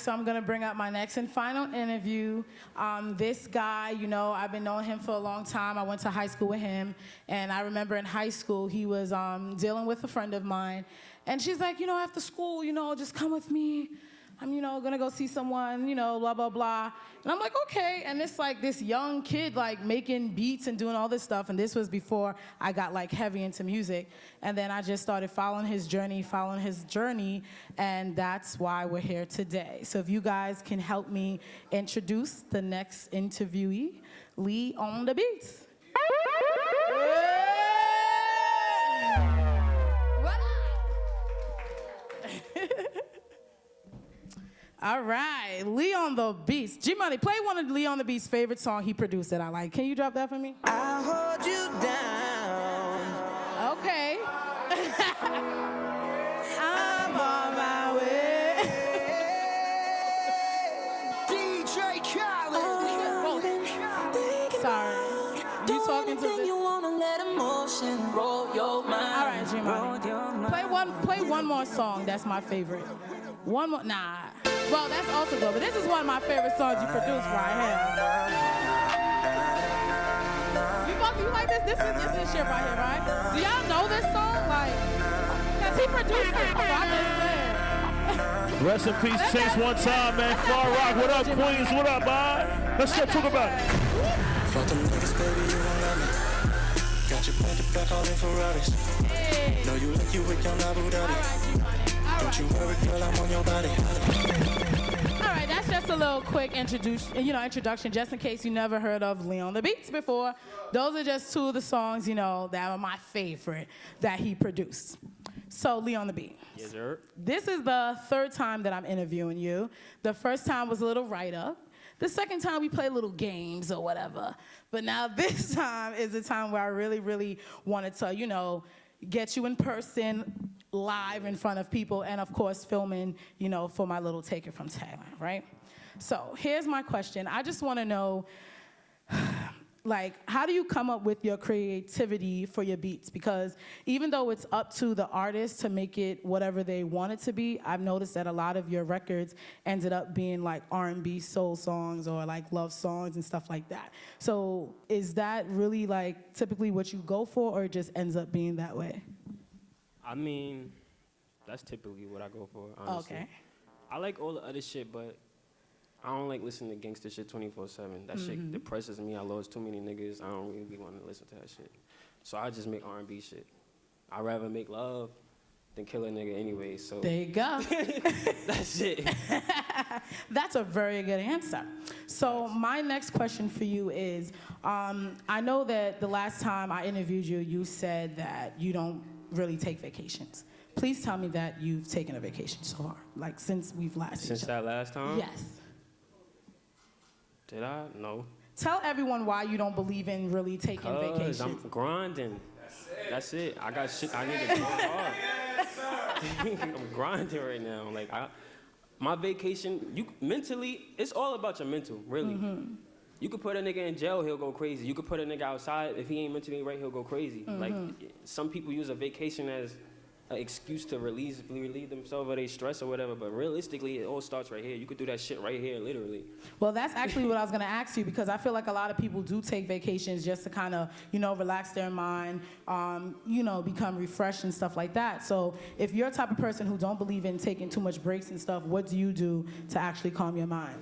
so I'm going to bring up my next and final interview. This guy, you know, I've been knowing him for a long time. I went to high school with him, and I remember in high school he was dealing with a friend of mine, and she's like, you know, after school, you know, just come with me. I'm, you know, gonna go see someone, you know, blah, blah, blah. And I'm like, okay. And it's like this young kid, like, making beats and doing all this stuff. And this was before I got, like, heavy into music. And then I just started following his journey. And that's why we're here today. So if you guys can help me introduce the next interviewee, Lee on the beats. All right, Lee on the Beats. G-Money, play one of Lee on the Beats' favorite song he produced that I like. Can you drop that for me? I'll hold you down. Okay. I'm on my way. DJ Khaled. Sorry. You talking to this? You wanna let emotion roll your mind. All right, G-Money. Play one more song. That's my favorite. One more. Nah. Well, that's also good, but this is one of my favorite songs you produced right here. You like this? This is shit right here, right? Do y'all know this song? Like, because he produced it, so I just said. Rest in peace, Chinx one time, man. Far Rock, what up, Queens? What up, bud? Let's get talk about it. Fuck them niggas, baby, you don't love me. Got you planted back all in Ferraris. Hey. Know you like you with your Abu Dhabi. Don't you worry, girl, I'm on your body. All right, that's just a little quick introduction, just in case you never heard of Lee on the Beats before. Those are just two of the songs, you know, that are my favorite that he produced. So, Lee on the Beat. Yes, sir. This is the third time that I'm interviewing you. The first time was a little write-up. The second time we played little games or whatever. But now this time is the time where I really, really wanted to, you know, get you in person, live in front of people, and of course filming, you know, for my little Take It from Thailand, right? So here's my question. I just want to know, like, how do you come up with your creativity for your beats? Because even though it's up to the artist to make it whatever they want it to be, I've noticed that a lot of your records ended up being like R&B soul songs or like love songs and stuff like that. So is that really like typically what you go for, or it just ends up being that way? I mean, that's typically what I go for, honestly. Okay. I like all the other shit, but I don't like listening to gangster shit 24/7. That shit depresses me. I lost too many niggas. I don't really want to listen to that shit. So I just make R&B shit. I'd rather make love than kill a nigga anyway, so. There you go. That's it. That's a very good answer. So my next question for you is, I know that the last time I interviewed you, you said that you don't really take vacations. Please tell me that you've taken a vacation so far, like since we've last seen Since each other. that last time? Yes. Did I? No. Tell everyone why you don't believe in really taking vacations. I'm grinding. That's it. I got shit I need to do hard. I'm grinding right now. Like, my vacation, mentally, it's all about your mental, really. You could put a nigga in jail, he'll go crazy. You could put a nigga outside, if he ain't mentally right, he'll go crazy. Like, some people use a vacation as an excuse to relieve themselves of their stress or whatever, but realistically, it all starts right here. You could do that shit right here, literally. Well, that's actually what I was going to ask you, because I feel like a lot of people do take vacations just to kind of, you know, relax their mind, you know, become refreshed and stuff like that. So if you're a type of person who don't believe in taking too much breaks and stuff, what do you do to actually calm your mind?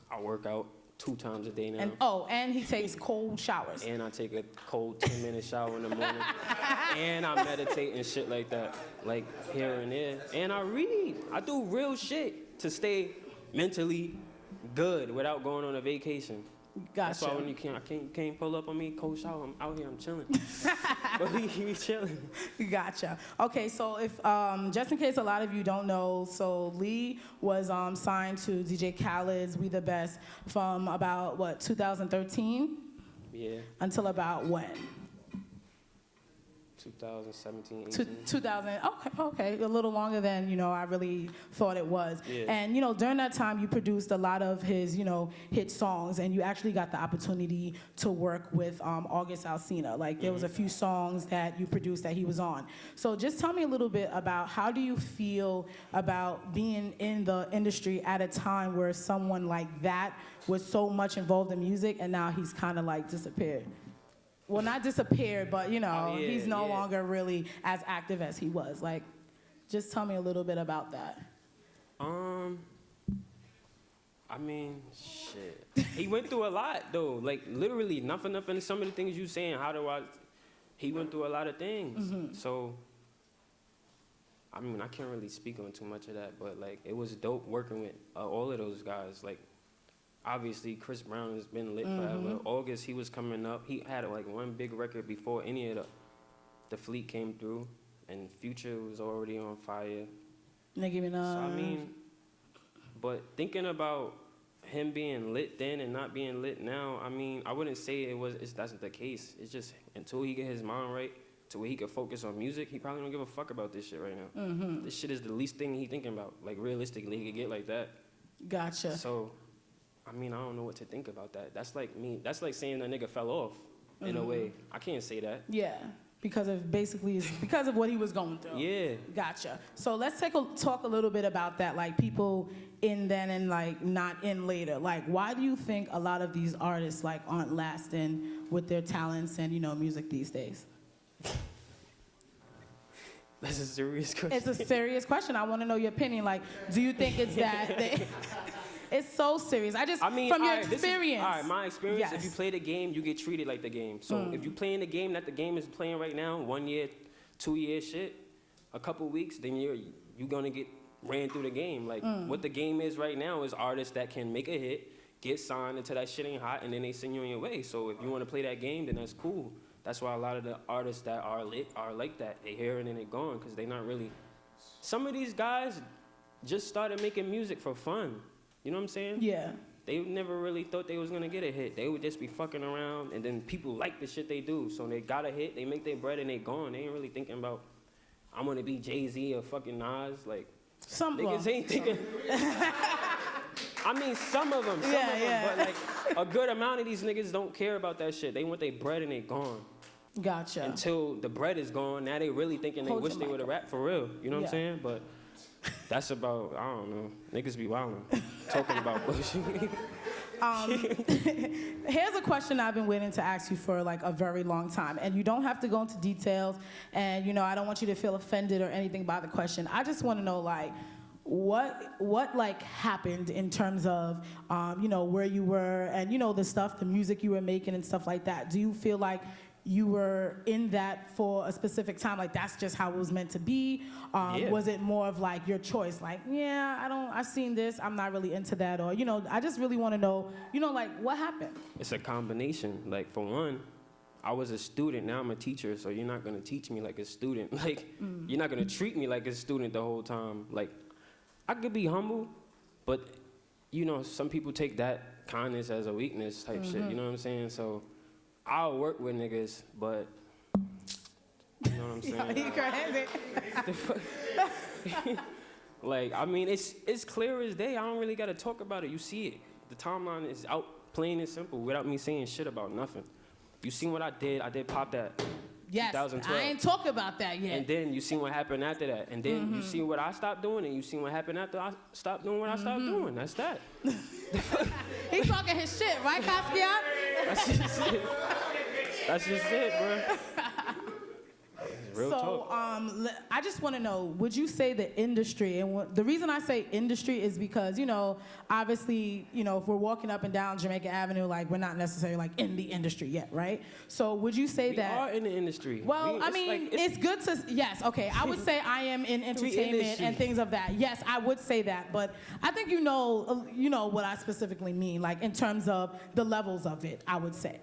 I work out 2 times a day now. And he takes cold showers. And I take a cold 10-minute shower in the morning. And I meditate and shit like that, like here and there. And I read. I do real shit to stay mentally good without going on a vacation. Gotcha. That's why when you can't pull up on me, cold shower, I'm out here, I'm chilling. But we chilling. Gotcha. Okay, so if just in case a lot of you don't know, so Lee was signed to DJ Khaled's We the Best from about, what, 2013? Yeah. Until about when? 2017, 18. 2000, okay, a little longer than, I really thought it was. Yeah. And, during that time, you produced a lot of his, hit songs, and you actually got the opportunity to work with August Alsina. Like, there was a few songs that you produced that he was on. So just tell me a little bit about how do you feel about being in the industry at a time where someone like that was so much involved in music, and now he's kind of like disappeared? Well, not disappeared, but, he's no longer really as active as he was. Like, just tell me a little bit about that. I mean, shit. He went through a lot, though. Like, literally, not for nothing. Some of the things you saying, he went through a lot of things. So, I mean, I can't really speak on too much of that, but, like, it was dope working with all of those guys. Like, obviously, Chris Brown has been lit forever. August, he was coming up. He had like one big record before any of the Fleet came through, and Future was already on fire. Nicki Minaj. So I mean, but thinking about him being lit then and not being lit now, I mean, I wouldn't say that's the case. It's just until he get his mind right to where he can focus on music, he probably don't give a fuck about this shit right now. This shit is the least thing he thinking about. Like realistically, he could get like that. Gotcha. So. I mean, I don't know what to think about that. That's like saying that nigga fell off, in a way. I can't say that. Yeah, because of what he was going through. Yeah. Gotcha. So let's talk a little bit about that, like people in then and like not in later. Like, why do you think a lot of these artists like aren't lasting with their talents and music these days? That's a serious question. It's a serious question. I want to know your opinion. Like, do you think it's that it's so serious? From your experience. My experience, Yes. if you play the game, you get treated like the game. So if you playing the game that the game is playing right now, 1 year, 2 year shit, a couple weeks, then you're gonna get ran through the game. Like what the game is right now is artists that can make a hit, get signed until that shit ain't hot, and then they send you on your way. So if you wanna play that game, then that's cool. That's why a lot of the artists that are lit are like that. They hear it and they gone, because they not really. Some of these guys just started making music for fun. You know what I'm saying? Yeah. They never really thought they was gonna get a hit. They would just be fucking around, and then people like the shit they do. So they got a hit, they make their bread, and they gone. They ain't really thinking about, I'm gonna be Jay-Z or fucking Nas. Like, niggas ain't thinking. I mean, some of them, but like a good amount of these niggas don't care about that shit. They want their bread and they gone. Gotcha. Until the bread is gone, now they really thinking they wish they would have rapped for real. You know what I'm saying? But that's about, I don't know. Niggas be wildin', talking about bullshit. Here's a question I've been waiting to ask you for like a very long time, and you don't have to go into details, and I don't want you to feel offended or anything by the question. I just want to know like what like happened in terms of where you were and the music you were making and stuff like that. Do you feel like you were in that for a specific time, like that's just how it was meant to be? Was it more of like your choice, like, I've seen this, I'm not really into that, or I just really want to know, like what happened? It's a combination. Like for one, I was a student, now I'm a teacher, so you're not gonna teach me like a student. Like you're not gonna treat me like a student the whole time. Like I could be humble, but some people take that kindness as a weakness type shit, you know what I'm saying? So I'll work with niggas, but you know what I'm saying? You crazy. Like, I mean, it's clear as day. I don't really gotta talk about it. You see it. The timeline is out plain and simple without me saying shit about nothing. You seen what I did? I did Pop That. Yes, 2012. I ain't talk about that yet. And then you seen what happened after that. And then you see what I stopped doing, and you seen what happened after I stopped doing what I stopped doing. That's that. He talking his shit, right, Basquiat? That's just it. That's just it, bro. Real talk. I just want to know, would you say the industry, and the reason I say industry is because, obviously, if we're walking up and down Jamaica Avenue, like, we're not necessarily, like, in the industry yet, right? So would you say that... We are in the industry. Well, it's good to... Yes, okay, I would say I am in entertainment and things of that. Yes, I would say that, but I think you know what I specifically mean, like, in terms of the levels of it, I would say.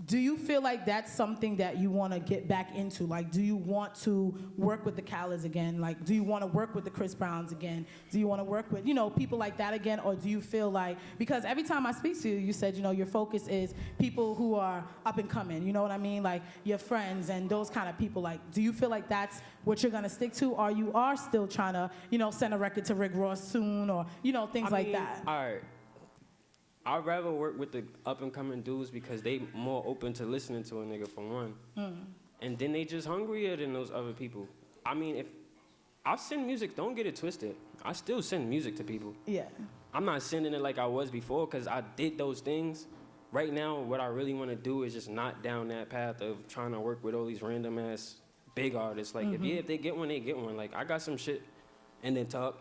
do you feel like that's something that you want to get back into? Like, do you want to work with the Khaleds again? Like, do you want to work with the Chris Browns again? Do you want to work with, people like that again? Or do you feel like, because every time I speak to you, you said, your focus is people who are up and coming, you know what I mean? Like your friends and those kind of people. Like, do you feel like that's what you're going to stick to? Or you are still trying to, send a record to Rick Ross soon or, things like that? All right. I'd rather work with the up-and-coming dudes because they more open to listening to a nigga, for one. And then they just hungrier than those other people. I mean, if I send music, don't get it twisted. I still send music to people. Yeah. I'm not sending it like I was before because I did those things. Right now, what I really want to do is just not down that path of trying to work with all these random-ass big artists. Like, if they get one, they get one. Like, I got some shit, and then talk.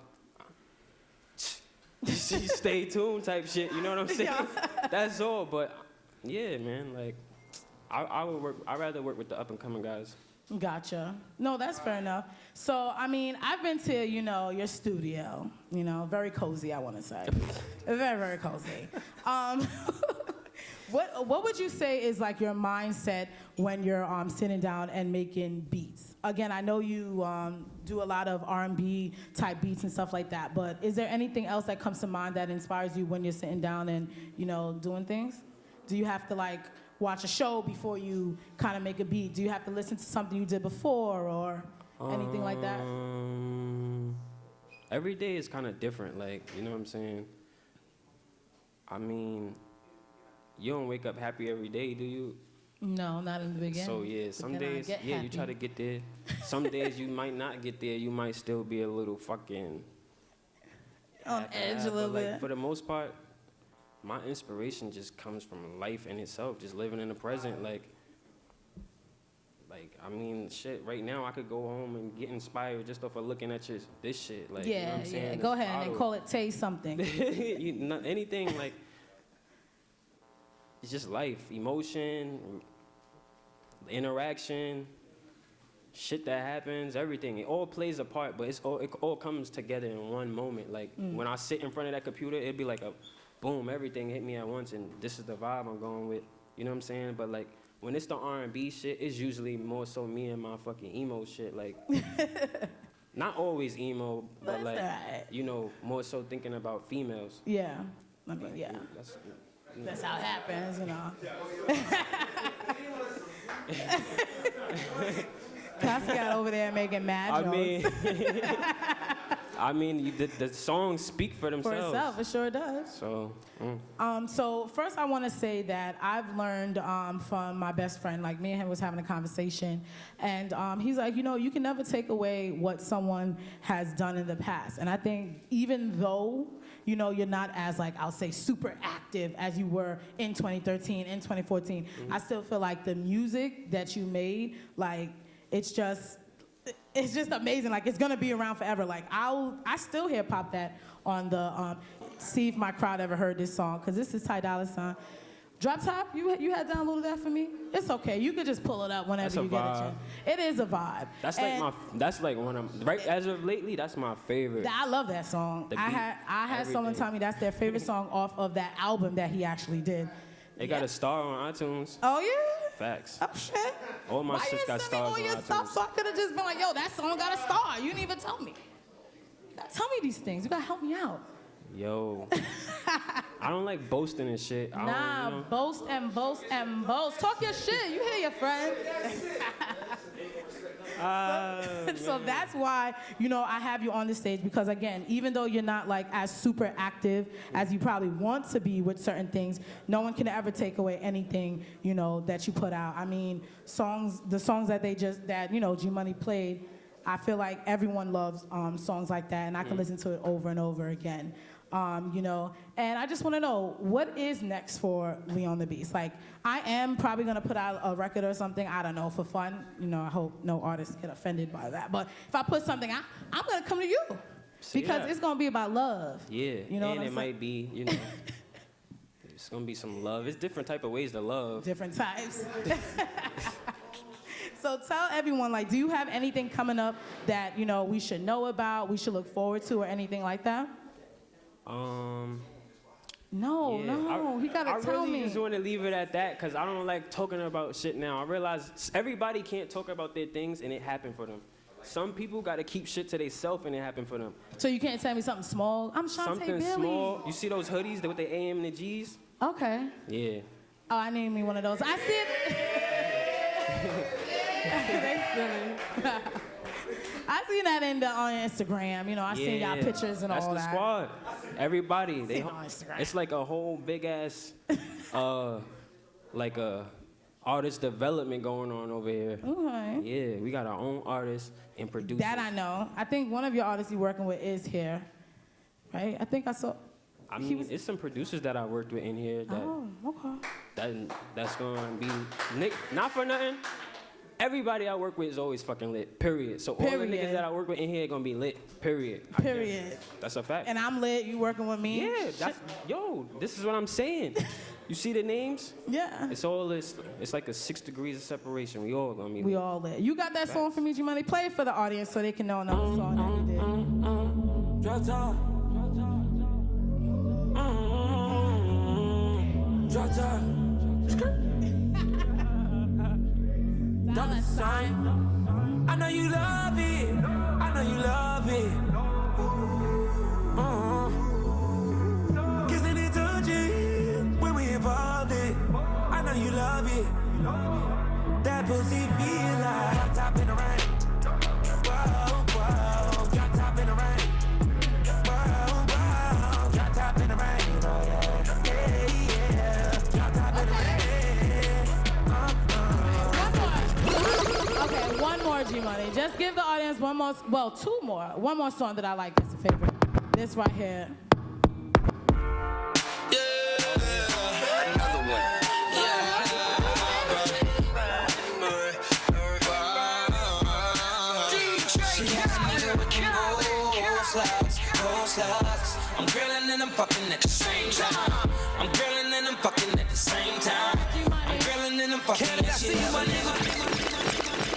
Stay tuned type shit, you know what I'm saying? Yeah. That's all, but yeah, man, like I'd rather work with the up and coming guys. Gotcha. No, that's fair enough. So, I mean, I've been to, your studio, very cozy, I want to say. Very, very cozy. What would you say is like your mindset when you're sitting down and making beats? Again, I know you do a lot of R&B type beats and stuff like that, but is there anything else that comes to mind that inspires you when you're sitting down and, doing things? Do you have to like watch a show before you kind of make a beat? Do you have to listen to something you did before or anything like that? Every day is kind of different, like, you know what I'm saying? I mean, you don't wake up happy every day, do you? No, not in the beginning. So yeah, some days, you try to get there. Some days you might not get there. You might still be a little fucking on edge a little bit. For the most part, my inspiration just comes from life in itself, just living in the present. Like, I mean, shit. Right now, I could go home and get inspired just off of looking at this shit. Like, you know what I'm saying? Yeah. Go ahead and call it Taye something. Anything like. It's just life, emotion, interaction, shit that happens, everything. It all plays a part, but it all comes together in one moment. Like, when I sit in front of that computer, it'd be like a boom, everything hit me at once, and this is the vibe I'm going with. You know what I'm saying? But, like, when it's the R&B shit, it's usually more so me and my fucking emo shit. Like, not always emo, but, like, more so thinking about females. Yeah. I mean, yeah. That's how it happens, Pascal over there making mad jokes. I mean, the songs speak for themselves. For itself, it sure does. So, So first I want to say that I've learned from my best friend, like me and him was having a conversation, and he's like, you can never take away what someone has done in the past. And I think even though you're not as, like, I'll say super active as you were in 2013, in 2014. I still feel like the music that you made, like, it's just amazing. Like, it's gonna be around forever. Like, I still hear Pop That on the, see if my crowd ever heard this song, because this is Ty Dolla $ign. Drop Top, you had downloaded that for me? It's okay. You could just pull it up whenever you get a chance. It is a vibe. That's like one of right as of lately. That's my favorite. I love that song. I had someone tell me that's their favorite song off of that album that he actually did. They got a star on iTunes. Oh yeah. Facts. Oh shit. All my shit got stars on iTunes. Stuff, so I could have just been like, yo, that song got a star. You didn't even tell me. You gotta tell me these things. You gotta help me out. Yo, I don't like boasting and shit. Boast and boast and boast. Talk your shit. You hear your friend. So that's why, I have you on the stage, because again, even though you're not like as super active as you probably want to be with certain things, no one can ever take away anything, that you put out. I mean, the songs that G Money played, I feel like everyone loves songs like that, and I can listen to it over and over again. And I just want to know, what is next for Leon the Beast? Like, I am probably going to put out a record or something, I don't know, for fun. I hope no artists get offended by that. But if I put something out, I'm going to come to you. Because it's going to be about love. Yeah, and it might be, it's going to be some love. It's different type of ways to love. Different types. So tell everyone, like, do you have anything coming up that, we should know about, we should look forward to, or anything like that? No, he gotta tell me. I really just want to leave it at that because I don't like talking about shit now. I realize everybody can't talk about their things and it happened for them. Some people got to keep shit to themselves and it happened for them. So you can't tell me something small? I'm Shantaye Something Bailey. small. You see those hoodies with the AM and the G's? Okay. Yeah. Oh, I need me one of those. I see it. They silly. I seen that on Instagram. You know, I seen y'all pictures and all that. That's the squad. Everybody. Seen it on Instagram. It's like a whole big ass, like a artist development going on over here. Okay. Yeah, we got our own artists and producers. That I know. I think one of your artists you're working with is here, right? I think I saw. I mean, it's some producers that I worked with in here that okay. that's gonna be not for nothing. Everybody I work with is always fucking lit. Period. So all the niggas that I work with in here are gonna be lit. Period. Period. That's a fact. And I'm lit. You working with me? Yeah. This is what I'm saying. You see the names? Yeah. It's all this. It's like a 6 degrees of separation. We all gonna be. We all lit. You got that song for me, G Money? Play it for the audience so they can know another song that you did. Drop top. Drop top. Dollar sign. I know you love it. I know you love it. Kissing it to you when we involved it. I know you love it. That pussy feel like drop top in the rain. Whoa, whoa. Drop top in the rain. Whoa, whoa. Drop top in the rain. Oh yeah. Yeah, yeah. Drop top in the rain. Okay, one more, G Money. Just give the audience one more, well, two more. One more song that I like that's a favorite. This right here. Another one. I'm grilling and I'm fucking at the same time. I'm grilling and I'm fucking at the same time. I'm grilling and I'm fucking at the same time.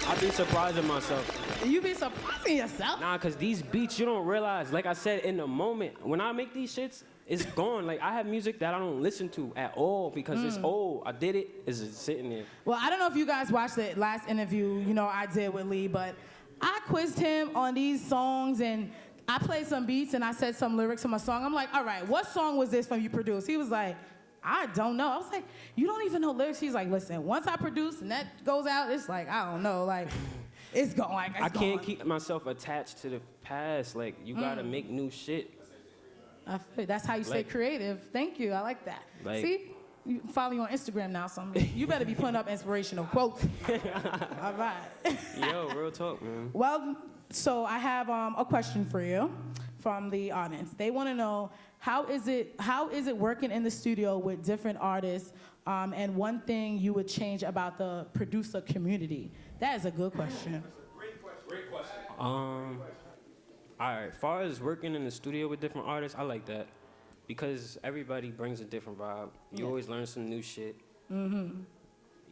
I be surprising myself. You be surprising yourself? Nah, cause these beats you don't realize. Like I said, in the moment when I make these shits, it's gone. Like I have music that I don't listen to at all because it's old. I did it. It's just sitting there. Well, I don't know if you guys watched the last interview, I did with Lee, but I quizzed him on these songs and I played some beats and I said some lyrics to my song. I'm like, all right, what song was this from you produced? He was like, I don't know. I was like, you don't even know lyrics? He's like, listen, once I produce and that goes out, it's like, I don't know, like, it's going. Like, I can't keep myself attached to the past. Like, you gotta make new shit. I feel that's how you stay creative. Thank you. I like that. Like, see? You follow you on Instagram now, so you better be putting up inspirational quotes. All right. Yo, real talk, man. Well, so I have a question for you from the audience. They want to know how is it working in the studio with different artists, and one thing you would change about the producer community. That is a good question. Great question. All right, as far as working in the studio with different artists, I like that because everybody brings a different vibe. You always learn some new shit.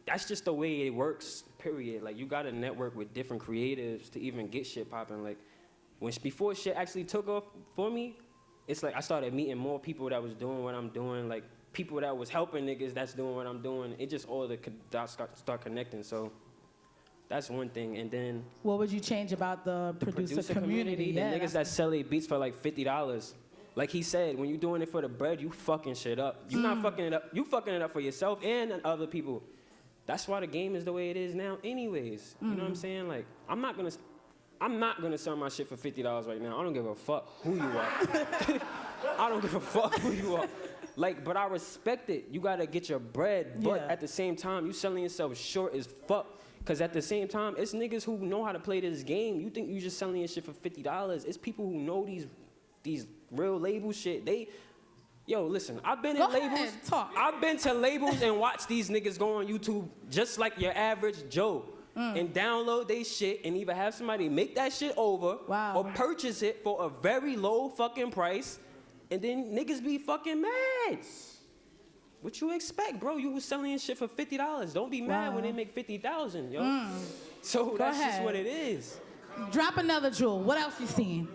That's just the way it works, period. Like, you gotta network with different creatives to even get shit popping. Like, before shit actually took off for me, it's like I started meeting more people that was doing what I'm doing, like people that was helping niggas that's doing what I'm doing. It just all the dots start connecting, so that's one thing. And then what would you change about the producer community? The niggas that sell their beats for like $50. Like he said, when you're doing it for the bread, you fucking shit up. You're not fucking it up. You fucking it up for yourself and other people. That's why the game is the way it is now anyways. You know what I'm saying? Like, I'm not gonna sell my shit for $50 right now. I don't give a fuck who you are. I don't give a fuck who you are. Like, but I respect it. You gotta get your bread, but at the same time, you selling yourself short as fuck. Cause at the same time, it's niggas who know how to play this game. You think you just selling your shit for $50. It's people who know these real label shit. Yo, listen, I've been in labels. I've been to labels and watched these niggas go on YouTube just like your average Joe. And download they shit and either have somebody make that shit over or purchase it for a very low fucking price, and then niggas be fucking mad. What you expect, bro? You was selling your shit for $50. Don't be mad when they make 50,000, yo. So that's just what it is. Drop another jewel. What else you seen?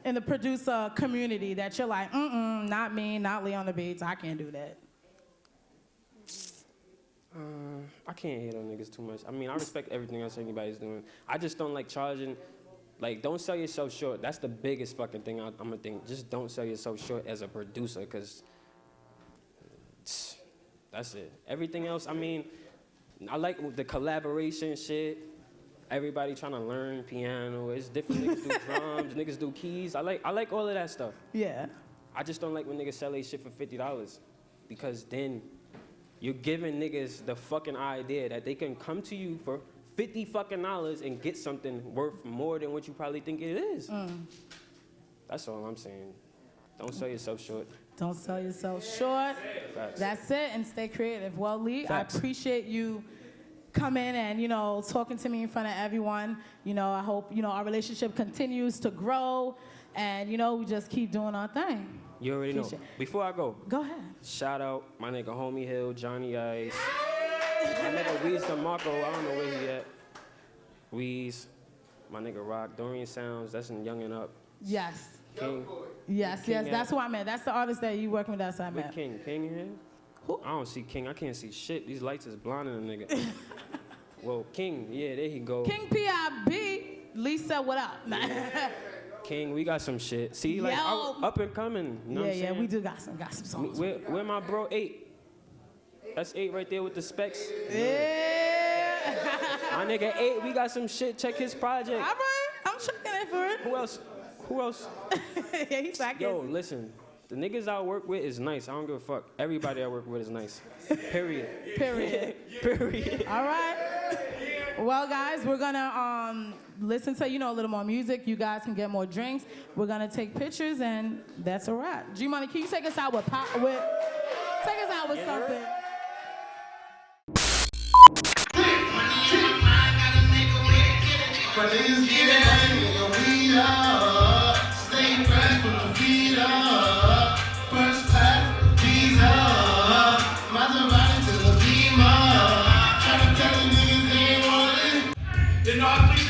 in the producer community that you're like, not me, not Lee on the beats, I can't do that? I can't hate on niggas too much. I mean, I respect everything else anybody's doing. I just don't like charging. Like, don't sell yourself short. That's the biggest fucking thing I'm gonna think. Just don't sell yourself short as a producer, because that's it. Everything else, I mean, I like the collaboration shit. Everybody trying to learn piano. It's different. Niggas do drums, niggas do keys. I like all of that stuff. Yeah. I just don't like when niggas sell their shit for $50, because then you're giving niggas the fucking idea that they can come to you for $50 fucking and get something worth more than what you probably think it is. That's all I'm saying. Don't sell yourself short. Don't sell yourself short. Facts. That's it, and stay creative. Well, Lee, Facts. I appreciate you coming and, talking to me in front of everyone. I hope, our relationship continues to grow, and, we just keep doing our thing. You already know. Before I go ahead. Shout out my nigga Homie Hill, Johnny Ice, my nigga Weez DeMarco, I don't know where he at. Weez, my nigga Rock, Dorian Sounds, that's in Young and Up. Yes. King. Yes, King that's who I met. That's the artist that you working with us I met. With King in here? Who? I don't see King. I can't see shit. These lights is blinding a nigga. Well, King, yeah, there he go. King P.I.B. Lisa, what up? King, we got some shit. See, like, up and coming. You know what I'm saying? We do got some songs. Where my bro 8? That's 8 right there with the specs. Yeah. My nigga 8, we got some shit. Check his project. All right, I'm checking it for it. Who else? Yeah, he's back. Yo, listen. The niggas I work with is nice. I don't give a fuck. Everybody I work with is nice. Period. Period. All right. Well, guys, we're gonna listen to a little more music. You guys can get more drinks. We're gonna take pictures, and that's a wrap. G-Money, can you take us out with something? Stay fresh from the feet up. First class visa. Maserati to the Beamer. Trying to tell the niggas they ain't want it.